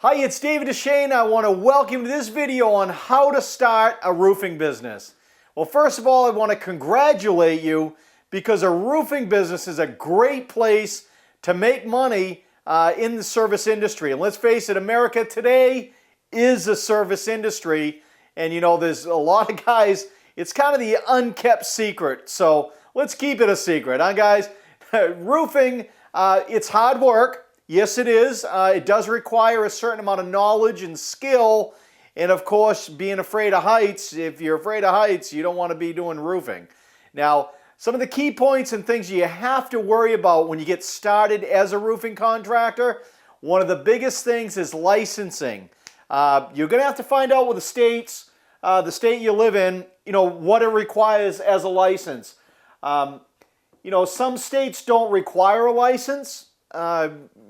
Hi, it's David Deshane. I want to welcome you to this video on how to start a roofing business. Well, first of all, I want to congratulate you because a roofing business is a great place to make money in the service industry. And let's face it, America today is a service industry. And you know, there's a lot of guys, it's kind of the unkept secret. So let's keep it a secret, huh, guys? Roofing, it's hard work. Yes, it is. It does require a certain amount of knowledge and skill. And of course, being afraid of heights, if you're afraid of heights, you don't want to be doing roofing. Now, some of the key points and things you have to worry about when you get started as a roofing contractor, one of the biggest things is licensing. You're going to have to find out with the state you live in, what it requires as a license. Some states don't require a license.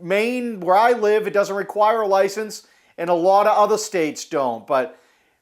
Maine, where I live, it doesn't require a license, and a lot of other states don't. But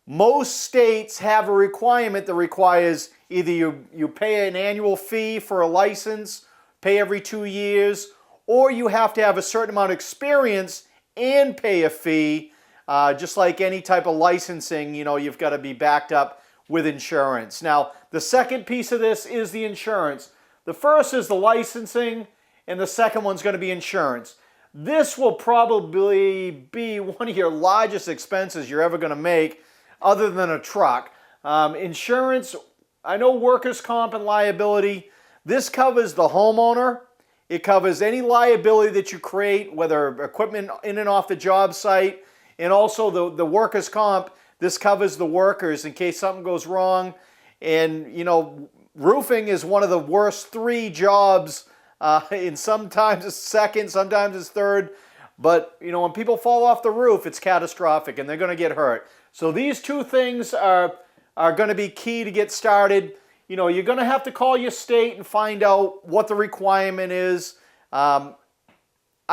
most states have a requirement that requires either you pay an annual fee for a license, pay every 2 years, or you have to have a certain amount of experience and pay a fee. Just like any type of licensing, you've got to be backed up with insurance. Now, the second piece of this is the insurance. The first is the licensing, and the second one's going to be insurance. This will probably be one of your largest expenses you're ever going to make, other than a truck. Insurance, I know workers' comp and liability. This covers the homeowner. It covers any liability that you create, whether equipment in and off the job site, and also the workers' comp. This covers the workers in case something goes wrong. And, roofing is one of the worst 3 jobs. And sometimes it's second, sometimes it's third. But, when people fall off the roof, it's catastrophic and they're going to get hurt. So these 2 things are going to be key to get started. You're going to have to call your state and find out what the requirement is. I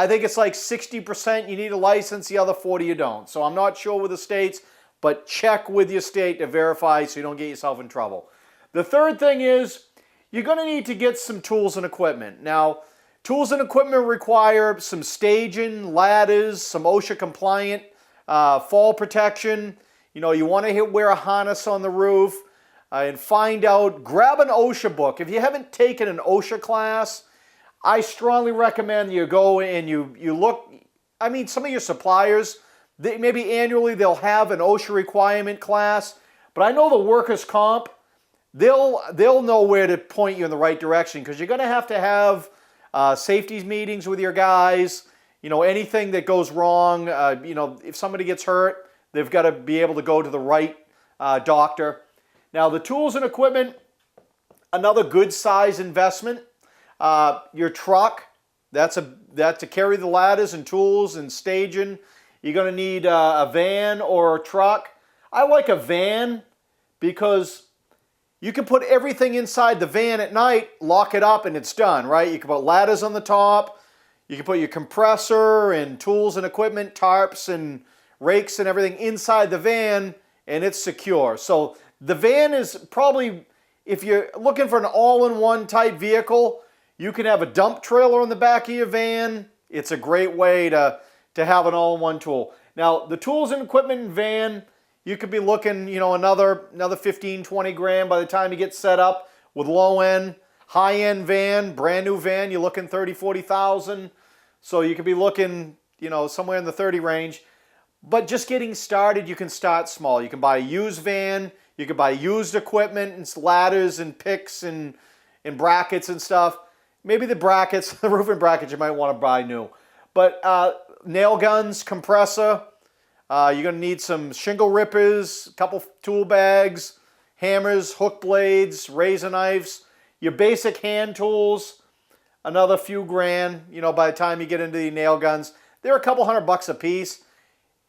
think it's like 60% you need a license, the other 40% you don't. So I'm not sure with the states, but check with your state to verify so you don't get yourself in trouble. The third thing is, you're going to need to get some tools and equipment. Now, tools and equipment require some staging, ladders, some OSHA compliant fall protection. You want to wear a harness on the roof and find out, grab an OSHA book. If you haven't taken an OSHA class, I strongly recommend you go and you look. Some of your suppliers, maybe annually they'll have an OSHA requirement class, but I know the workers' comp, they'll know where to point you in the right direction, because you're going to have safety meetings with your guys. Anything that goes wrong, if somebody gets hurt, they've got to be able to go to the right doctor. Now, the tools and equipment, another good size investment. Your truck, that's to carry the ladders and tools and staging. You're going to need a van or a truck. I like a van because you can put everything inside the van at night, lock it up, and it's done, right? You can put ladders on the top. You can put your compressor and tools and equipment, tarps and rakes and everything inside the van, and it's secure. So the van is probably, if you're looking for an all-in-one type vehicle, you can have a dump trailer on the back of your van. It's a great way to have an all-in-one tool. Now, the tools and equipment in van, you could be looking, another 15, 20 grand by the time you get set up with low-end, high-end van, brand new van, you're looking 30, 40,000. So you could be looking, somewhere in the 30 range. But just getting started, you can start small. You can buy a used van, you can buy used equipment and ladders and picks and brackets and stuff. Maybe the brackets, the roofing brackets you might want to buy new. But nail guns, compressor, you're going to need some shingle rippers, a couple tool bags, hammers, hook blades, razor knives, your basic hand tools, another few grand, by the time you get into the nail guns. They're a couple $100 a piece.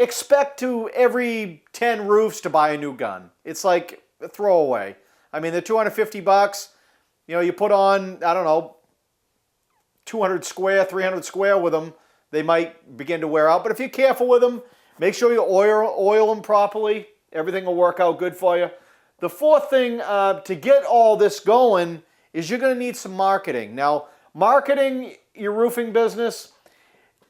Expect to every 10 roofs to buy a new gun. It's like a throwaway. They're $250. You put on, 200 square, 300 square with them, they might begin to wear out. But if you're careful with them, make sure you oil them properly. Everything will work out good for you. The fourth thing to get all this going is you're going to need some marketing. Now, marketing your roofing business,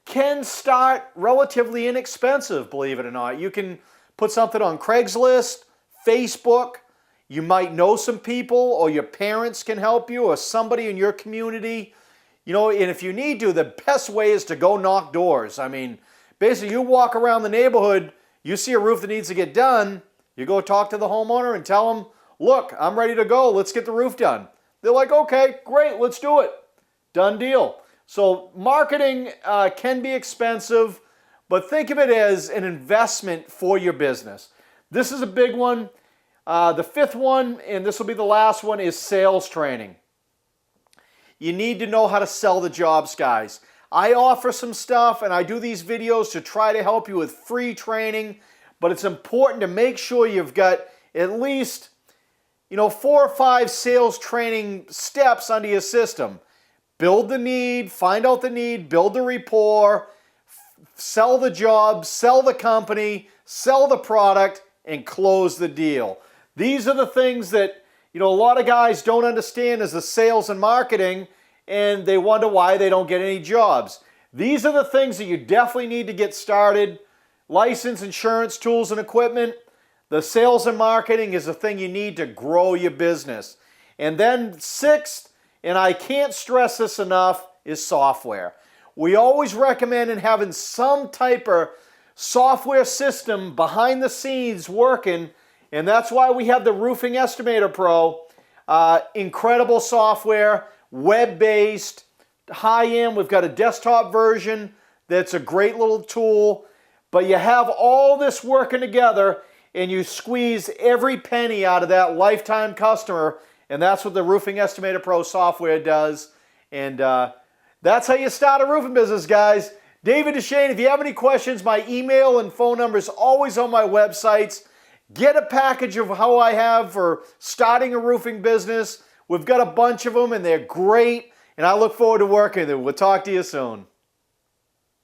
can start relatively inexpensive, believe it or not. You can put something on Craigslist, Facebook. You might know some people, or your parents can help you, or somebody in your community. You know, and if you need to, the best way is to go knock doors. I mean, basically you walk around the neighborhood, you see a roof that needs to get done, you go talk to the homeowner and tell them, look, I'm ready to go, let's get the roof done. They're like, okay, great, let's do it. Done deal. So marketing can be expensive, but think of it as an investment for your business. This is a big one. The fifth one, and this will be the last one, is sales training. You need to know how to sell the jobs, guys. I offer some stuff, and I do these videos to try to help you with free training, but it's important to make sure you've got at least 4 or 5 sales training steps under your system. Build the need, find out the need, build the rapport, sell the job, sell the company, sell the product, and close the deal. These are the things that a lot of guys don't understand as the sales and marketing, and they wonder why they don't get any jobs. These are the things that you definitely need to get started. License, insurance, tools, and equipment. The sales and marketing is the thing you need to grow your business. And then sixth, and I can't stress this enough, is software. We always recommend having some type of software system behind the scenes working, and that's why we have the Roofing Estimator Pro. Incredible software, web-based, high-end. We've got a desktop version that's a great little tool, but you have all this working together and you squeeze every penny out of that lifetime customer, and that's what the Roofing Estimator Pro software does. And that's how you start a roofing business, guys. David Duchesne, if you have any questions, my email and phone number is always on my websites. Get a package of how I have for starting a roofing business. We've got a bunch of them, and they're great, and I look forward to working with them. We'll talk to you soon.